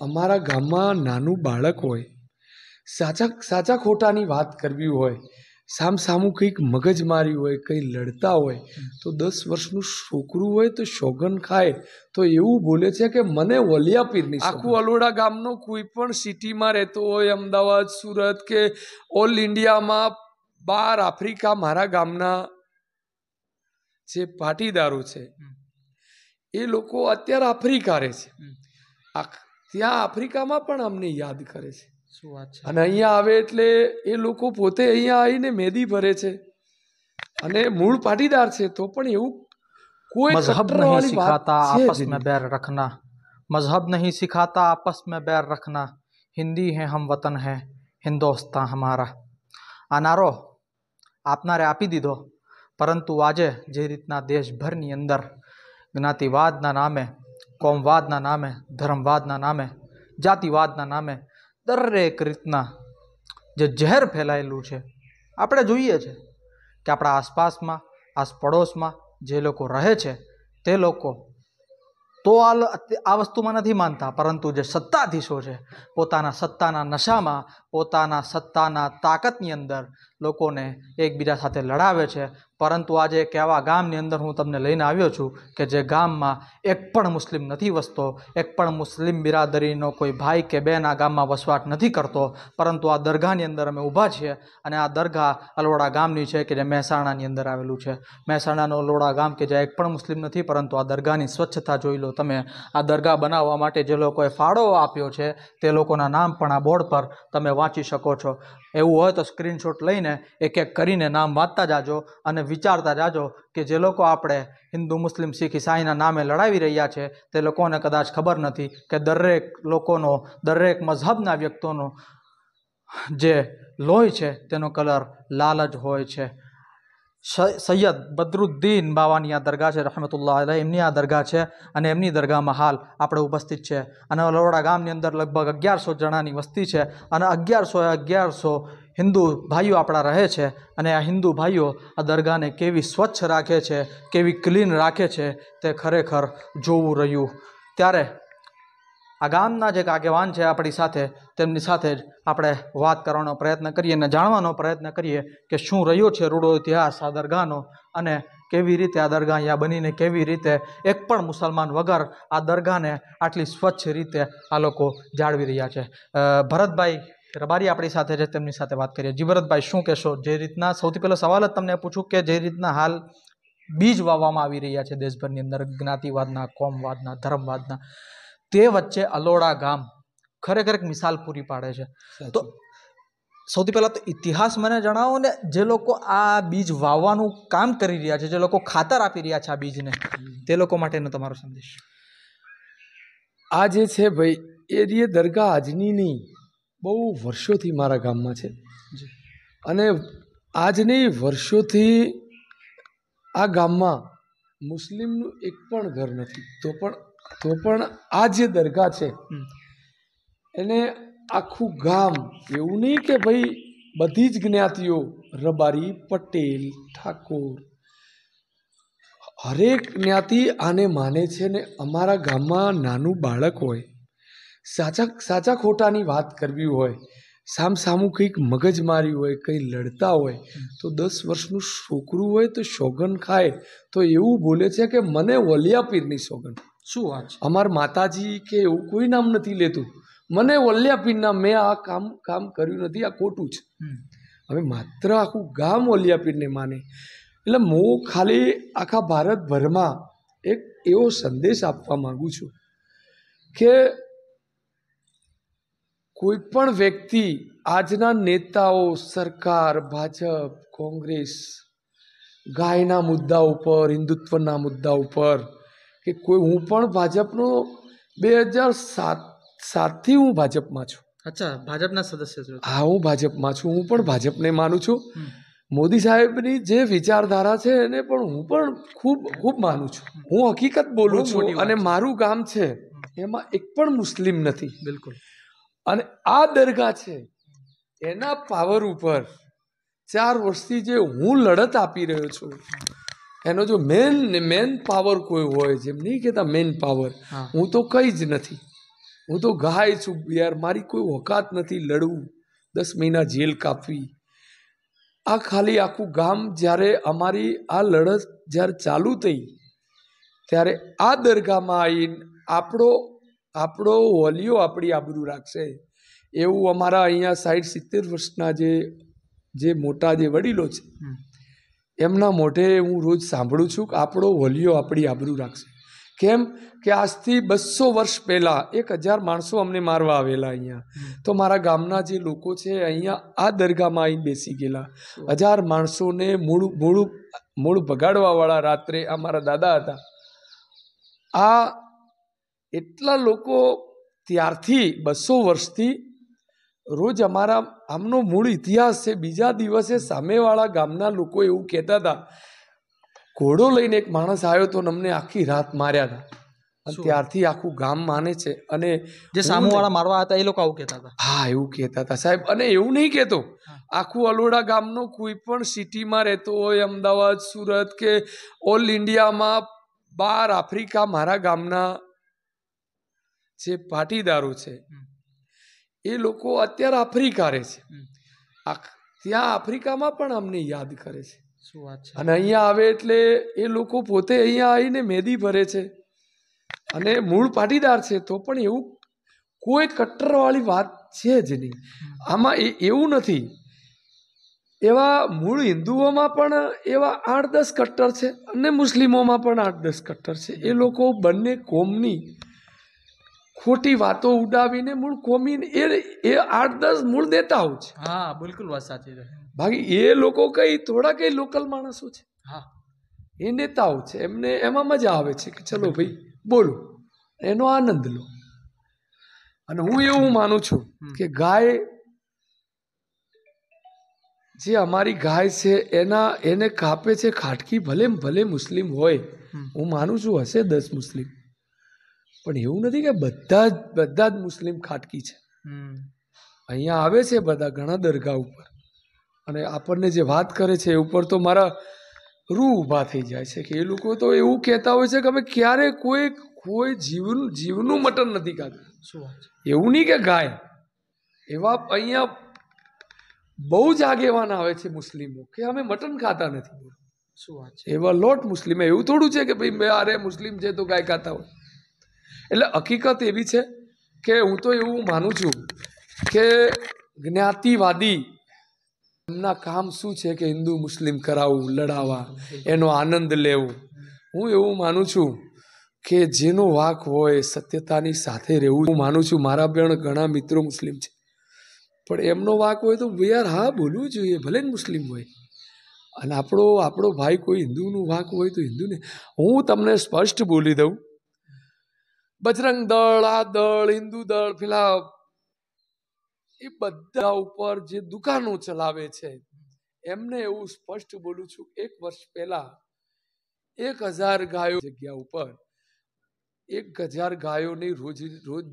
અમારા ગામમાં નાનું બાળક હોય, સાચા ખોટાની વાત કરવી હોય, સામસામું કંઈક મગજમારી હોય, કંઈ લડતા હોય, તો 10 વર્ષનું છોકરું હોય તો સોગન ખાય તો એવું બોલે છે કે મને વલિયા પીરની. આખું અલોડા ગામનો કોઈ પણ સિટીમાં રહેતો હોય, અમદાવાદ, સુરત કે ઓલ ઇન્ડિયામાં, બહાર આફ્રિકા, મારા ગામના જે પાટીદારો છે એ લોકો અત્યારે આફ્રિકા રહે છે, ત્યાં આફ્રિકામાં પણ અમને યાદ કરે છે. શું વાત છે? અને અહીંયા આવે એટલે એ લોકો પોતે અહીંયા આવીને મેદી ભરે છે અને મૂળ પાટીદાર છે, તો પણ એવું કોઈ મઝહબ નહીં સિખાતા આપસ में बैर रखना, मजहब नहीं सिखाता आपस में बैर रखना, हिंदी है हम वतन है हिंदुस्तान हमारा. આ નારો આપનારે આપી દીધો, પરંતુ આજે જે રીતના દેશભરની અંદર જ્ઞાતિવાદના નામે, કોમવાદના નામે, ધર્મવાદના નામે, જાતિવાદના નામે દરેક રીતના જે ઝેર ફેલાયેલું છે, આપણે જોઈએ છે કે આપણા આસપાસમાં, આસપડોશમાં જે લોકો રહે છે તે લોકો તો આ વસ્તુમાં નથી માનતા, પરંતુ જે સત્તાધીશો છે પોતાના સત્તાના નશામાં, પોતાના સત્તાના તાકાતની અંદર લોકોને એકબીજા સાથે લડાવે છે. પરંતુ આજે એક એવા ગામની અંદર હું તમને લઈને આવ્યો છું કે જે ગામમાં એક પણ મુસ્લિમ નથી વસતો, એક પણ મુસ્લિમ બિરાદરીનો કોઈ ભાઈ કે બેન આ ગામમાં વસવાટ નથી કરતો, પરંતુ આ દરગાહની અંદર અમે ઊભા છીએ અને આ દરગાહ અલોડા ગામની છે કે જે મહેસાણાની અંદર આવેલું છે. મહેસાણાનો અલોડા ગામ કે જ્યાં એક પણ મુસ્લિમ નથી, પરંતુ આ દરગાહની સ્વચ્છતા જોઈ લો તમે. આ દરગાહ બનાવવા માટે જે લોકોએ ફાળો આપ્યો છે તે લોકોના નામ પણ આ બોર્ડ પર તમે વાંચી શકો છો. એવું હોય તો સ્ક્રીનશોટ લઈને એક એક કરીને નામ વાંચતા જાજો અને વિચારતા જાજો કે જે લોકો આપણે હિન્દુ, મુસ્લિમ, શીખ, ઈસાઈના નામે લડાવી રહ્યા છે તે લોકોને કદાચ ખબર નથી કે દરેક લોકોનો, દરેક મઝહબના વ્યક્તિઓનો જે લોહી છે તેનો કલર લાલ જ હોય છે. સૈયદ બદરુદ્દીન બાવાની આ દરગાહ છે, રહમતુલ્લાહ અલૈહ, એમની આ દરગાહ છે અને એમની દરગાહમાં હાલ આપણે ઉપસ્થિત છે. અને અલોડા ગામની અંદર લગભગ 1100 જણાની વસ્તી છે અને 1100 હિન્દુ ભાઈઓ આપણા રહે છે. અને આ હિન્દુ ભાઈઓ આ દરગાહને કેવી સ્વચ્છ રાખે છે, કેવી ક્લીન રાખે છે, તે ખરેખર જોવું રહ્યું. ત્યારે આ ગામના જે આગેવાન છે આપણી સાથે, તેમની સાથે જ આપણે વાત કરવાનો પ્રયત્ન કરીએ અને જાણવાનો પ્રયત્ન કરીએ કે શું રહ્યો છે રૂડો ઇતિહાસ આ દરગાહનો અને કેવી રીતે આ દરગાહ અહીંયા બનીને કેવી રીતે એક પણ મુસલમાન વગર આ દરગાહને આટલી સ્વચ્છ રીતે આ લોકો જાળવી રહ્યા છે. ભરતભાઈ રબારી આપણી સાથે છે, તેમની સાથે વાત કરીએ. જી ભરતભાઈ, શું કહેશો? જે રીતના સૌથી પહેલો સવાલ જ તમને પૂછું કે જે રીતના હાલ બીજ વાવવામાં આવી રહ્યા છે દેશભરની અંદર જ્ઞાતિવાદના, કોમવાદના, ધર્મવાદના, તે વચ્ચે અલોડા ગામ ખરેખર એક મિસાલ પૂરી પાડે છે. તો સૌથી પહેલાં તો ઇતિહાસ મને જણાવો ને, જે લોકો આ બીજ વાવવાનું કામ કરી રહ્યા છે, જે લોકો ખાતર આપી રહ્યા છે આ બીજને, તે લોકો માટેનો તમારો સંદેશ. આ જે છે ભાઈ, એ દરગાહ આજની નહીં, બહુ વર્ષોથી મારા ગામમાં છે અને આજ નહીં, વર્ષોથી આ ગામમાં મુસ્લિમનું એક પણ ઘર નથી. તો પણ આ જે દરગાહ છે એને આખું ગામ, એવું નહીં કે ભાઈ બધી જ જ્ઞાતિઓ, રબારી, પટેલ, ઠાકોર, હરેક જ્ઞાતિ આને માને છે. ને અમારા ગામમાં નાનું બાળક હોય, સાચા ખોટાની વાત કરવી હોય, સામસામું કંઈક મગજમારી હોય, કંઈ લડતા હોય, તો 10 વર્ષનું છોકરું હોય તો સોગન ખાય તો એવું બોલે છે કે મને વલિયા પીરની સોગન. શું વાત છે? અમારા માતાજી કે એવું કોઈ નામ નથી લેતું, મને વલિયા પીરના, મેં આ કામ કર્યું નથી, આ ખોટું છે. હવે માત્ર આખું ગામ વલિયા પીરને માને. એટલે હું ખાલી આખા ભારતભરમાં એક એવો સંદેશ આપવા માગું છું કે કોઈ પણ વ્યક્તિ, આજના નેતાઓ, સરકાર, ભાજપ, કોંગ્રેસ, ગાયના મુદ્દા ઉપર, હિન્દુત્વના મુદ્દા ઉપર કે કોઈ, હું પણ ભાજપનો 2007થી હું ભાજપમાં છું. અચ્છા, ભાજપના સદસ્ય છો? હા, હું ભાજપમાં છું. હું પણ ભાજપને માનું છું. મોદી સાહેબની જે વિચારધારા છે એને પણ હું પણ ખૂબ માનું છું. હું હકીકત બોલું છું. અને મારું ગામ છે એમાં એક પણ મુસ્લિમ નથી. બિલકુલ. અને આ દરગાહ છે એના પાવર ઉપર 4 વર્ષથી જે હું લડત આપી રહ્યો છું, એનો જો મેન પાવર કોઈ હોય, જેમ નહીં કહેતા મેન પાવર, હું તો કંઈ જ નથી. હું તો ગાય છું યાર, મારી કોઈ ઓકાત નથી લડવું, 10 મહિના જેલ કાપવી. આ ખાલી આખું ગામ જ્યારે અમારી આ લડત જ્યારે ચાલુ થઈ ત્યારે આ દરગાહમાં આવીને આપણો વલિયો આપણી આબરૂ રાખશે એવું અમારા અહીંયા 60-70 વર્ષના જે મોટા જે વડીલો છે એમના મોઢે હું રોજ સાંભળું છું કે આપણો વલિયો આપણી આબરૂ રાખશે. કેમ કે આજથી 200 વર્ષ પહેલાં 1000 માણસો અમને મારવા આવેલા અહીંયા, તો મારા ગામના જે લોકો છે અહીંયા આ દરગાહમાં આવીને બેસી ગયેલા. 1000 માણસોને મૂળ ભગાડવાવાળા રાત્રે આ મારા દાદા હતા. આ એટલા લોકો ત્યારથી 200 વર્ષથી રોજ આમનો મૂળ ઇતિહાસ છે. બીજા દિવસે સામેવાળા ગામના લોકો એવું કહેતા હતા, ઘોડો લઈને એક માણસ આવ્યો તો અમને આખી રાત માર્યા હતા. અને ત્યારથી આખું ગામ માને છે. અને જે સામેવાળા મારવા હતા એ લોકો આવું કહેતા હતા. હા, એવું કહેતા હતા સાહેબ. અને એવું નહીં કહેતો, આખું અલોડા ગામનો કોઈ પણ સિટીમાં રહેતો હોય, અમદાવાદ, સુરત કે ઓલ ઇન્ડિયામાં, બહાર આફ્રિકા, મારા ગામના જે પાટીદારો છે એ લોકો અત્યારે આફ્રિકા રહે છે. ત્યાં આફ્રિકામાં પણ અમને યાદ કરે છે. શું વાત છે. અને અહીંયા આવે એટલે એ લોકો પોતે અહીંયા આવીને મહેંદી ભરે છે અને મૂળ પાટીદાર છે, તો પણ એવું કોઈ કટ્ટરવાળી વાત છે જ નહીં આમાં. એવું નથી. એવા મૂળ હિન્દુઓમાં પણ એવા 8-10 કટ્ટર છે અને મુસ્લિમોમાં પણ 8-10 કટ્ટર છે. એ લોકો બંને કોમની ખોટી વાતો ઉડાવીને મૂળ કોમી એ 8-10 મૂળ નેતાઓ છે. હા, બિલકુલ વાત સાચી છે. બાકી એ લોકો થોડા કઈ લોકલ માણસો છે. હા, એ નેતાઓ છે. એમને એમાં મજા આવે છે કે ચલો ભાઈ બોલો, એનો આનંદ લો. અને હું એવું માનું છું કે ગાય, જે અમારી ગાય છે એને કાપે છે ખાટકી, ભલે મુસ્લિમ હોય, હું માનું છું હશે 10 મુસ્લિમ, પણ એવું નથી કે બધા જ મુસ્લિમ ખાટકી છે. અહીંયા આવે છે બધા ઘણા દરગાહ ઉપર, અને આપણને જે વાત કરે છે એ ઉપર તો મારા રૂહ ઊભા થઈ જાય છે કે એ લોકો તો એવું કહેતા હોય છે કે અમે ક્યારે કોઈ જીવનું મટન નથી ખાધું. શું વાત છે. એવું નહીં કે ગાય, એવા અહીંયા બહુ જ આગેવાન આવે છે મુસ્લિમો કે અમે મટન ખાતા નથી. શું વાત છે. એવા લોટ મુસ્લિમ, એવું થોડું છે કે ભાઈ અરે મુસ્લિમ છે તો ગાય ખાતા હોય. એટલે હકીકત એવી છે કે હું તો એવું માનું છું કે જ્ઞાતિવાદી એમના કામ શું છે કે હિન્દુ મુસ્લિમ કરાવવું, લડાવવા, એનો આનંદ લેવો. હું એવું માનું છું કે જેનો વાંક હોય સત્યતાની સાથે રહેવું. હું માનું છું, મારા પણ ઘણા મિત્રો મુસ્લિમ છે, પણ એમનો વાંક હોય તો યાર હા બોલવું જોઈએ, ભલે ને મુસ્લિમ હોય. અને આપણો ભાઈ કોઈ હિન્દુનું વાંક હોય તો હિન્દુને. હું તમને સ્પષ્ટ બોલી દઉં, બજરંગ દળ, આ દળ, હિન્દુ દળ, પેલા એ બધા ઉપર જે દુકાનો ચલાવે છે એમને એવું સ્પષ્ટ બોલું છું, 1 વર્ષ પહેલા 1000 ગાયો જગ્યા ઉપર 1000 ગાયોની રોજ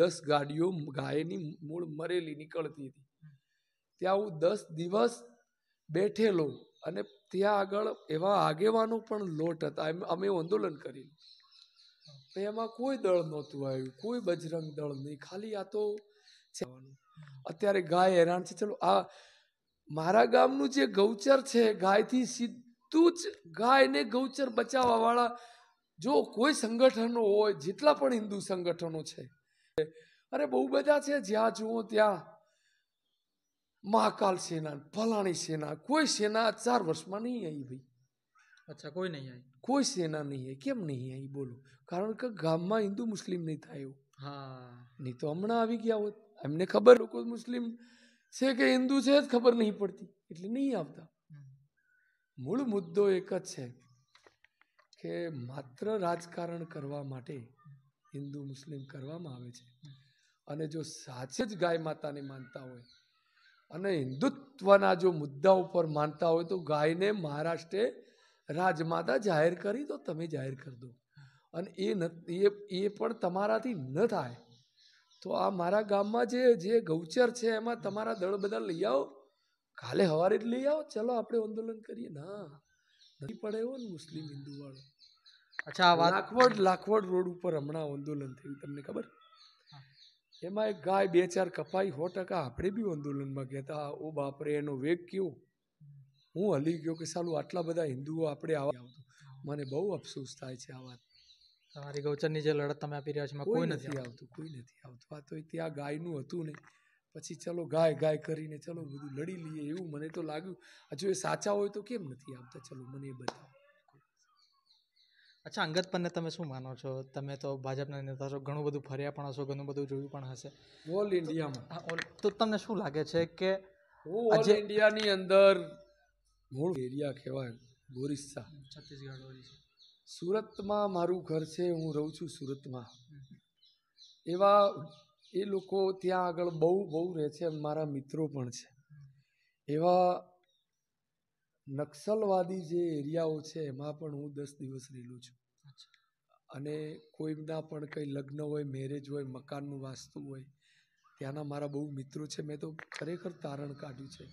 10 ગાડીઓ ગાયની મૂળ મરેલી નીકળતી હતી. ત્યાં હું 10 દિવસ બેઠેલો, અને ત્યાં આગળ એવા આગેવાનો પણ લોટ હતા. અમે આંદોલન કર્યું, એમાં કોઈ દળ નહોતું આવ્યું, કોઈ બજરંગ દળ નહીં, ખાલી આ તો અત્યારે ગાય હેરાન છે. ચલો આ મારા ગામનું જે ગૌચર છે, ગાયથી સીધું જ ગાયને ગૌચર બચાવવા વાળા જો કોઈ સંગઠનો હોય, જેટલા પણ હિન્દુ સંગઠનો છે, અરે બહુ બધા છે, જ્યાં જુઓ ત્યાં મહાકાલ સેના, ફલાણી સેના, કોઈ સેના 4 વર્ષમાં નહીં આવી ભાઈ. અચ્છા, કોઈ નહીં આવી. કોઈ સેના નહીં આવી. કેમ નહીં આવી બોલો? કારણ કે ગામમાં હિન્દુ મુસ્લિમ નહીં થાય. હા, નહીં તો હમણાં આવી ગયા હોત. એમને ખબર લોકો મુસ્લિમ છે કે હિન્દુ છે જ ખબર નહીં પડતી, એટલે નહીં આવતા. મૂળ મુદ્દો એક જ છે કે માત્ર રાજકારણ કરવા માટે હિન્દુ મુસ્લિમ કરવામાં આવે છે. અને જો સાચે જ ગાય માતાને માનતા હોય અને હિન્દુત્વના જો મુદ્દા ઉપર માનતા હોય તો ગાયને મહારાષ્ટ્રે રાજમાતા જાહેર કરી દો, તમે જાહેર કરી દો. અને એ પણ તમારાથી ન થાય તો આ મારા ગામમાં જે ગૌચર છે એમાં તમારા દળ બધા લઈ આવો, કાલે સવારે જ લઈ આવો, ચલો આપણે આંદોલન કરીએ. ના, નથી પડે એવો ને મુસ્લિમ હિન્દુ વાળો. અચ્છા, લાખવડ રોડ ઉપર હમણાં આંદોલન થયું, તમને ખબર? એમાં એક ગાય બે ચાર કપાઈ 100%. આપણે બી આંદોલનમાં ગયા હતા. ઓ બાપરે, એનો વેગ કેવો! હું હલી ગયો કે સાલું આટલા બધા હિન્દુઓ આપણે આવતું. મને બહુ અફસોસ થાય છે આ વાત. તમારી ગૌચરની જે લડત તમે આપી રહ્યા છો એમાં કોઈ નથી આવતું. આ તો ત્યાં ગાયનું હતું ને પછી ચલો ગાય કરીને ચલો બધું લડી લઈએ એવું મને તો લાગ્યું. હજુ એ સાચા હોય તો કેમ નથી આવતા? ચલો મને એ બતાવો. અચ્છા, અંગત પન્ને તમે શું માનો છો? તમે તો ભાજપના નેતા છો, ઘણું બધું ફર્યા પણ હશો, ઘણું બધું જોયું પણ હશે ઓલ ઇન્ડિયામાં. તો તમને શું લાગે છે કે ઓલ ઇન્ડિયાની અંદર મૂળ એરિયા કહેવાય ગોરિસ્સા, છત્તીસગઢ ઓરિસ્સા, સુરતમાં મારું ઘર છે, હું રહું છું સુરતમાં. એવા એ લોકો ત્યાં આગળ બહુ રહે છે, મારા મિત્રો પણ છે. એવા નક્સલવાદી જે એરિયાઓ છે એમાં પણ હું 10 દિવસ રહેલો છું. અને કોઈના પણ કંઈ લગ્ન હોય, મેરેજ હોય, મકાનનું વાસ્તુ હોય, ત્યાંના મારા બહુ મિત્રો છે. મેં તો ખરેખર તારણ કાઢ્યું છે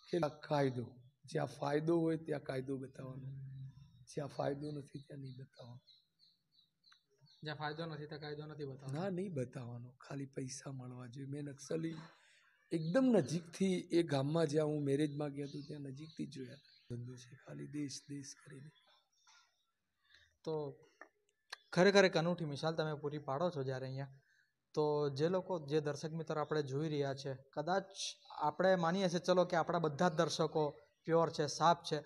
કે કાયદો, જ્યાં ફાયદો હોય ત્યાં કાયદો બતાવવાનો, જ્યાં ફાયદો નથી ત્યાં નહીં બતાવવાનો. જ્યાં ફાયદો નથી ત્યાં કાયદો નથી બતાવવાનો. ના, નહીં બતાવવાનો. ખાલી પૈસા મળવા જોઈએ. મેં નક્સલી એકદમ નજીકથી એ ગામમાં જ્યાં હું મેરેજમાં ગયા હતો ત્યાં નજીકથી જ જોયા. ધંધો છે ખાલી દેશ કરીને. તો ખરેખર એક અનૂઠી મિસાલ તમે પૂરી પાડો છો જ્યારે અહીંયા. તો જે લોકો, જે દર્શક મિત્રો આપણે જોઈ રહ્યા છે, કદાચ આપણે માનીએ છીએ ચલો કે આપણા બધા જ દર્શકો પ્યોર છે, સાફ છે,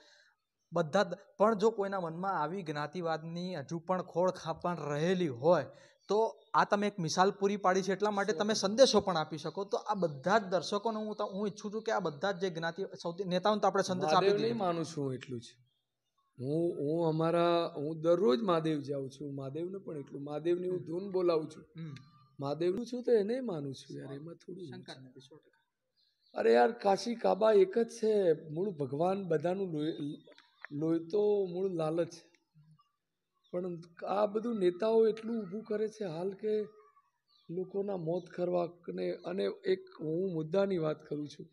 બધા જ, પણ જો કોઈના મનમાં આવી જ્ઞાતિવાદની હજુ પણ ખોળ ખાપણ રહેલી હોય તો આ તમે એક મિસાલ પૂરી પાડી છે એટલા માટે તમે સંદેશો પણ આપી શકો. તો આ બધા જ દર્શકોને હું ઈચ્છું છું કે આ બધા જ જે જ્ઞાતિ સૌથી નેતાઓને તો આપણે સંદેશ આપી દીધો. નહીં માનું છું એટલું જ. હું દરરોજ મહાદેવ જાઉં છું. મહાદેવને પણ એટલું, મહાદેવની હું ધૂન બોલાવું છું. મહાદેવનું છું તો એને માનું છું યાર, એમાં થોડું શંકા નથી. 100%. અરે યાર, કાશી કાબા એક જ છે. મૂળ ભગવાન બધાનું લોહી તો મૂળ લાલચ. પણ આ બધું નેતાઓ એટલું ઊભું કરે છે હાલ કે લોકોના મોત કરવા. અને એક હું મુદ્દાની વાત કરું છું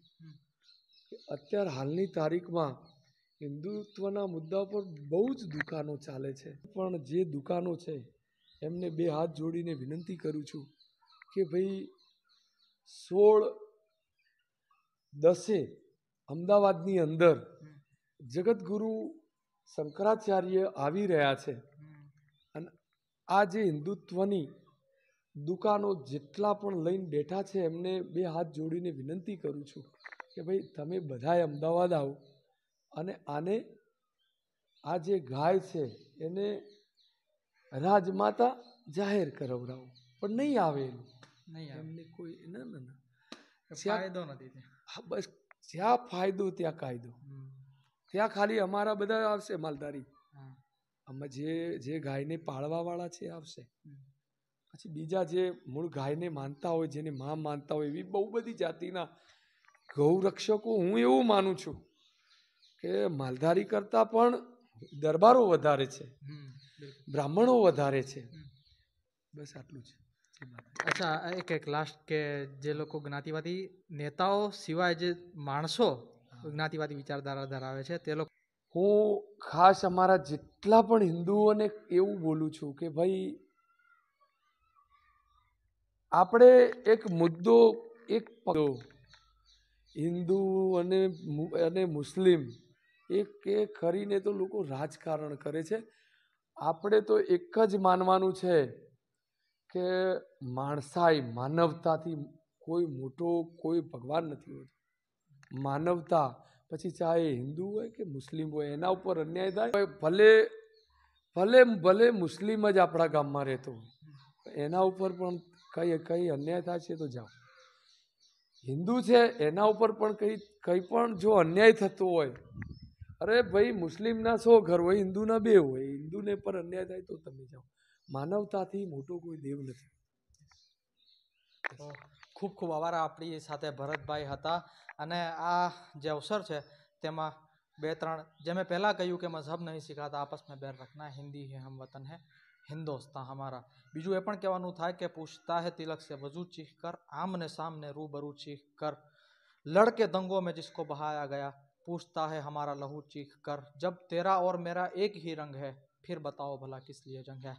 કે અત્યારે હાલની તારીખમાં હિન્દુત્વના મુદ્દા પર બહુ જ દુકાનો ચાલે છે. પણ જે દુકાનો છે એમને 2 હાથ જોડીને વિનંતી કરું છું કે ભાઈ 16/10 અમદાવાદની અંદર જગતગુરુ શંકરાચાર્ય આવી રહ્યા છે. અને આ જે હિન્દુત્વની દુકાનો જેટલા પણ લઈને બેઠા છે એમને 2 હાથ જોડીને વિનંતી કરું છું કે ભાઈ તમે બધાએ અમદાવાદ આવો અને આ જે ગાય છે એને રાજમાતા જાહેર કરાવડાવો. પણ નહીં આવે એમને કોઈ ના ફાયદો નથી. હા, બસ જ્યાં ફાયદો ત્યાં કાયદો. ત્યાં ખાલી અમારા બધા આવશે માલધારી, આમાં જે ગાયને પાળવા વાળા છે આવશે. પછી બીજા જે મૂળ ગાયને માનતા હોય, જેને માં માનતા હોય, એવી બહુ બધી જાતિના ગૌરક્ષકો. હું એવું માનું છું કે માલધારી કરતાં પણ દરબારો વધારે છે, બ્રાહ્મણો વધારે છે. બસ આટલું છે. અચ્છા, એક લાસ્ટ કે જે લોકો જ્ઞાતિવાદી નેતાઓ સિવાય જે માણસો જ્ઞાતિવાદી વિચારધારા ધરાવે છે તે લોકો, હું ખાસ અમારા જેટલા પણ હિન્દુઓને એવું બોલું છું કે ભાઈ આપણે એક મુદ્દો, એક હિન્દુ અને મુસ્લિમ એક કરીને તો લોકો રાજકારણ કરે છે. આપણે તો એક જ માનવાનું છે કે માણસાઈ, માનવતાથી કોઈ મોટો કોઈ ભગવાન નથી હોતો. માનવતા, પછી ચાહે હિન્દુ હોય કે મુસ્લિમ હોય, એના ઉપર અન્યાય થાય, ભલે મુસ્લિમ જ આપણા ગામમાં રહેતો હોય, એના ઉપર પણ કઈ અન્યાય થાય છે તો જાઓ. હિન્દુ છે એના ઉપર પણ કંઈ પણ જો અન્યાય થતો હોય, અરે ભાઈ મુસ્લિમના 100 ઘર હોય, હિન્દુના 2 હોય, હિન્દુને પર અન્યાય થાય તો તમે જાઓ. માનવતાથી મોટો કોઈ દેવ નથી. ખૂબ ખૂબ આભાર. આપણી સાથે ભરતભાઈ હતા. અને આ જે અવસર છે તેમાં 2-3 જે મેં પહેલાં કહ્યું કે મઝહબ નહીં સિખાતા આપસ મેં बैर रखना, हिंदी है हम वतन है हिंदोस्तां हमारा. બીજું એ પણ કહેવાનું થાય કે પૂછતા है तिलक से वजू चीख कर, आमने सामने रूबरू चीख कर, लड़के दंगों में जिसको बहाया गया, पूछता है हमारा लहू चीख कर, जब तेरा और मेरा एक ही रंग है, फिर बताओ भला किस लिए जंग है.